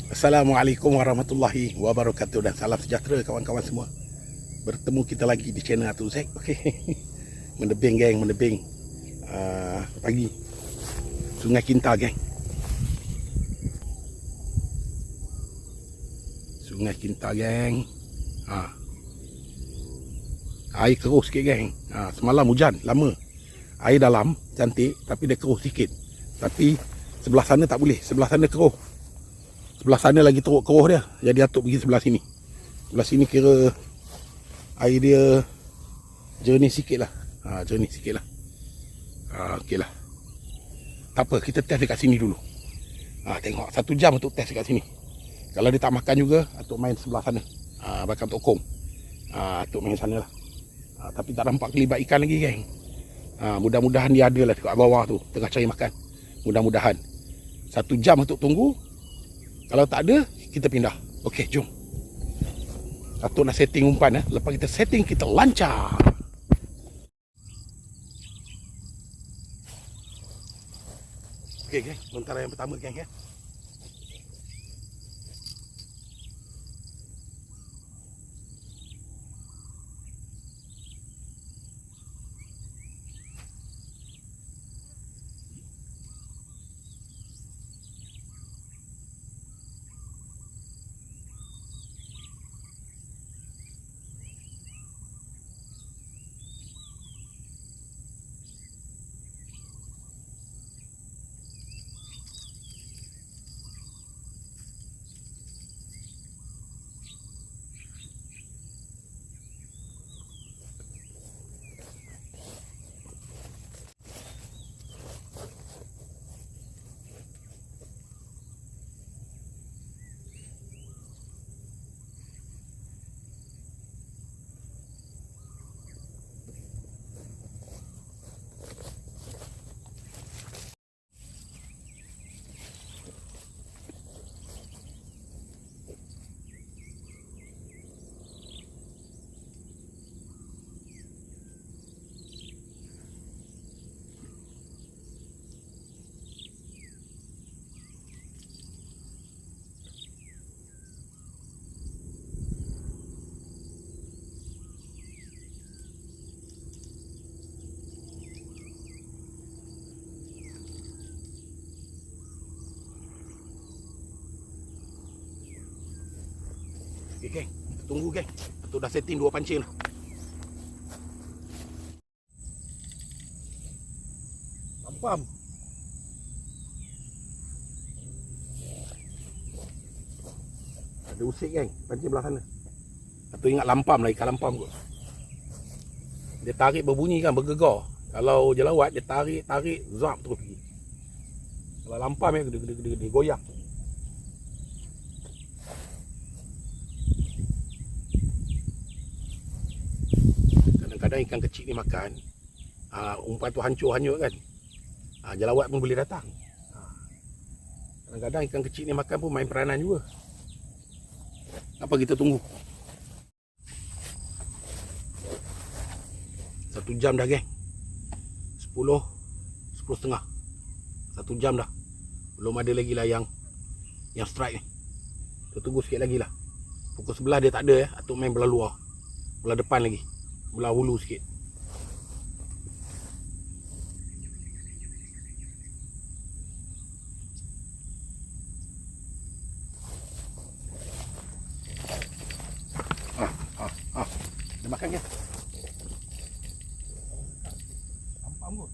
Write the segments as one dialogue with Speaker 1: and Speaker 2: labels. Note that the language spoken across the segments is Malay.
Speaker 1: Assalamualaikum warahmatullahi wabarakatuh dan salam sejahtera kawan-kawan semua. Bertemu kita lagi di channel Atuk Zack. Okey. Menebing geng, menebing pagi. Sungai Kinta geng. Sungai Kinta geng. Air keruh sikit geng. Semalam hujan lama. Air dalam cantik tapi dia keruh sikit. Tapi sebelah sana tak boleh, sebelah sana keruh. Sebelah sana lagi teruk keruh dia. Jadi Atuk pergi sebelah sini. Sebelah sini kira air dia jernih sikit lah. Jernih sikit lah. Okey lah. Tak apa, kita test dekat sini dulu. Tengok 1 jam untuk test dekat sini. Kalau dia tak makan juga, Atuk main sebelah sana. Bakal tokong. Atuk main sana lah. Tapi tak nampak kelibat ikan lagi geng. Mudah-mudahan dia ada lah dekat bawah tu, tengah cari makan. Mudah-mudahan 1 jam untuk tunggu. Kalau tak ada, kita pindah. Okey, jom. Atuk nak setting umpan. Lepas kita setting, kita lancar. Okey, geng. Lontaran yang pertama, geng. Okey, geng. Kita tunggu, geng. Atuk dah setting 2 pancing dah. Lampam. Ada usik, geng. Pancing belah sana. Atuk ingat lampam lah, ikan lampam kot. Dia tarik berbunyi kan, bergegar. Kalau jelawat, dia tarik, zap terus pergi. Kalau lampam dia goyang. Kadang-kadang ikan kecil ni makan, umpan tu hancur-hanyut kan. Jelawat pun boleh datang. Kadang-kadang ikan kecil ni makan pun main peranan juga. Apa kita tunggu? 1 jam dah, geng. 10:30. 1 jam dah. Belum ada lagi lah yang strike ni. Kita tunggu sikit lagi lah. Pukul 11 dia tak ada. Atuk main belah luar. Belah depan lagi. Belah hulu sikit. Dia makan ke? Lampam kot.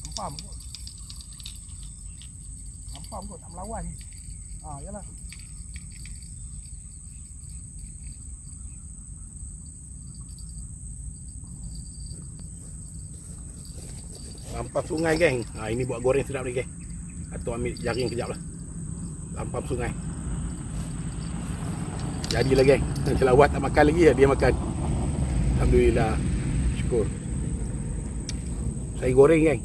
Speaker 1: Lampam kot. Lampam kot, tak melawan. Yalah. Lampam sungai, geng. Ini buat goreng sedap ni, geng. Atuk ambil jaring kejap lah. Lampam sungai. Jadilah, geng. Jelawat tak makan lagi, dia makan. Alhamdulillah. Syukur. Saya goreng, geng.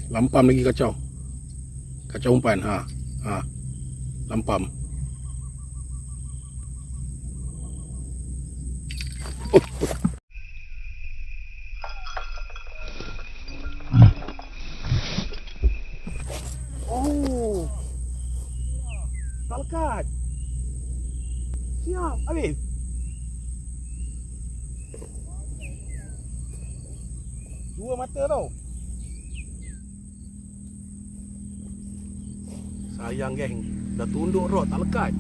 Speaker 1: Lampam lagi kacau. Kacau umpan. Lampam. Oh. Tak lekat. Siap, habis. Dua mata tau. Sayang geng, dah tunduk rod tak lekat.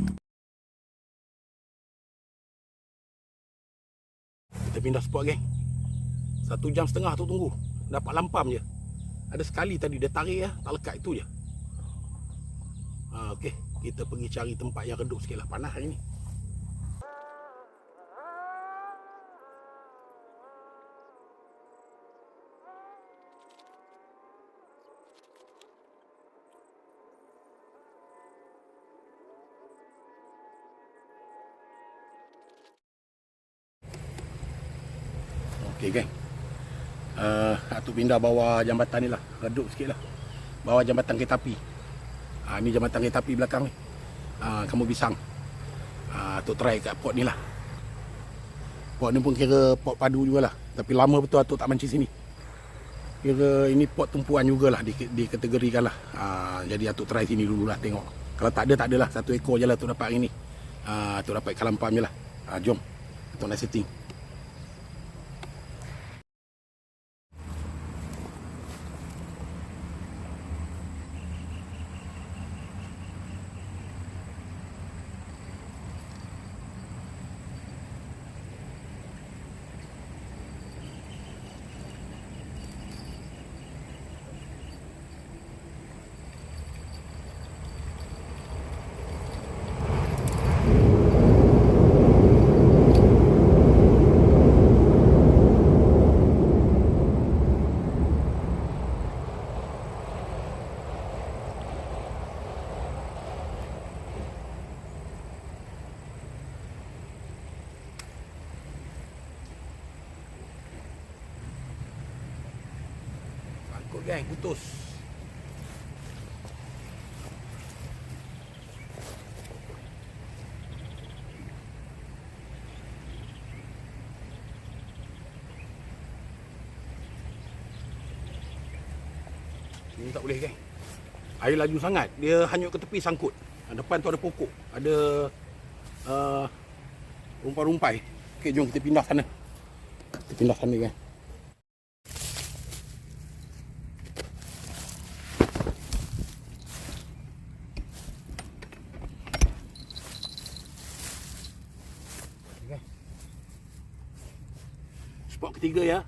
Speaker 1: Kita pindah spot geng. 1.5 jam tu tunggu. Dapat lampam je. Ada sekali tadi dia tarik ya, tak lekat itu je. Okey, kita pergi cari tempat yang redup sikit lah. Panas hari ni. Okey geng. Atuk pindah bawah jambatan ni lah. Redup sikit lah. Bawah jambatan kereta api. Ni jambatan kereta api belakang ni. Kamu bisang. Atuk try kat pot ni lah. Pot ni pun kira pot padu jugalah. Tapi lama betul atuk tak mancing sini. Kira ini pot tumpuan jugalah, dikategorikan lah. Jadi atuk try sini dulu lah tengok. Kalau tak ada lah. 1 ekor je lah atuk dapat hari ni. Atuk dapat ikan lampam je lah. Jom. Atuk nak setting. Sangkut geng, putus. Ini tak boleh geng. Air laju sangat, dia hanyut ke tepi sangkut. Depan tu ada pokok, ada rumpai-rumpai. Okey, jom kita pindah sana. Kita pindah sana geng. Spot ketiga ya.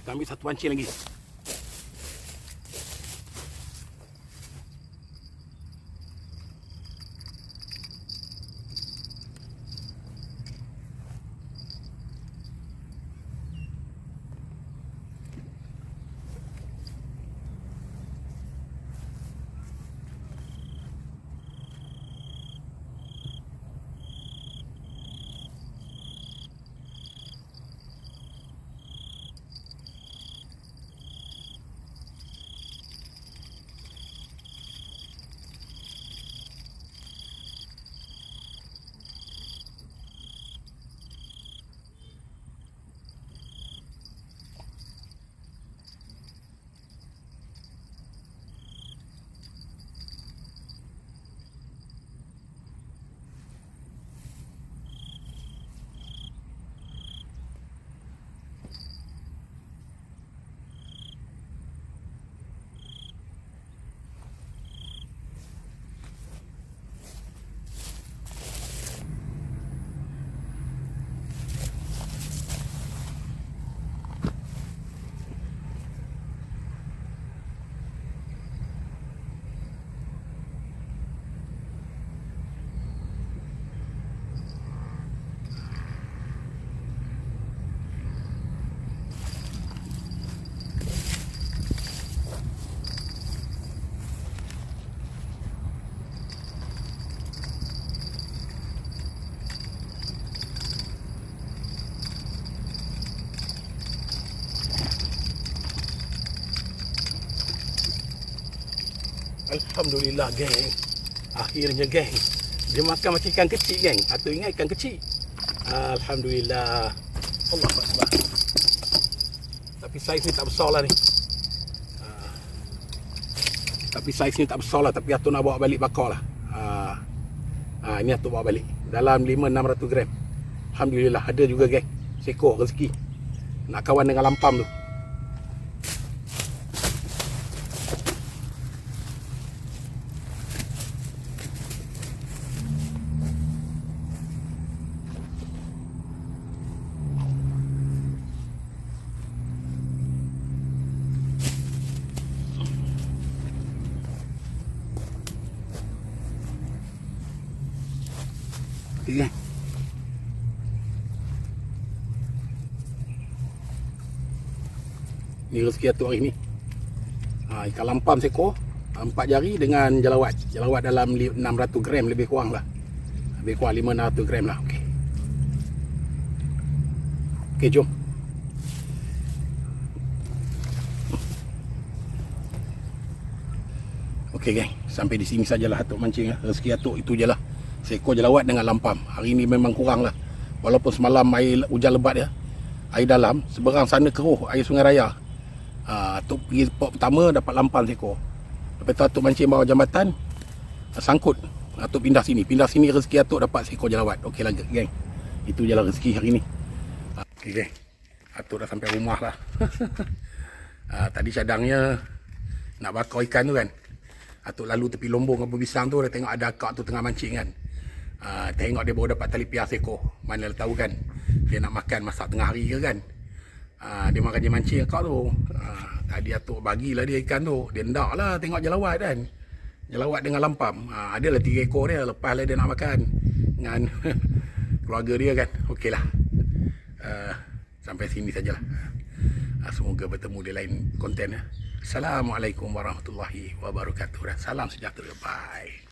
Speaker 1: Kita ambil satu pancing lagi. Alhamdulillah geng. Akhirnya geng. Dia makan macam ikan kecil geng. Atau ingat ikan kecil. Alhamdulillah. Allah Akbar. Tapi saiz ni tak besar lah ni. Tapi saiz ni tak besar lah. Tapi Atuk nak bawa balik bakar lah. Ini Atuk bawa balik. Dalam 500-600 gram. Alhamdulillah. Ada juga geng. Seekor rezeki. Nak kawan dengan lampam tu. Okay, kan? Ni rezeki Atuk hari ni. Ikan lampam seekor, 4 jari dengan jalawat. Jalawat dalam 600 gram lebih kurang lah. Lebih kurang 500 gram lah. Okey. Okey, jom. Okey geng, sampai di sini sajalah Atuk mancing. Rezeki Atuk itu je lah. Seekor jalawat dengan lampam. Hari ni memang kurang lah. Walaupun semalam air hujan lebat ya. Air dalam, seberang sana keruh air Sungai Raya. Atuk pergi spot pertama dapat lampam seekor. Lepas tu Atuk mancing bawah jambatan, sangkut. Atuk pindah sini rezeki Atuk dapat seekor jalawat. Okey lah geng. Itu je lah rezeki hari ni. Okey geng. Atuk dah sampai rumah lah. Tadi cadangnya nak bakar ikan tu kan. Atuk lalu tepi lombong apa bisang tu, dah tengok ada akak tu tengah mancing kan. Tengok dia baru dapat tali piah seekor. Mana tahu kan dia nak makan masak tengah hari ke kan. Dia makan dia mancing akak tu. Tadi Atuk bagilah dia ikan tu. Dia hendak lah tengok jalawat kan. Jalawat dengan lampam. Adalah 3 ekor dia. Lepas lah dia nak makan dengan keluarga dia kan. Okey lah. Sampai sini sajalah. Semoga bertemu di lain konten ya. Assalamualaikum warahmatullahi wabarakatuh. Salam sejahtera. Bye.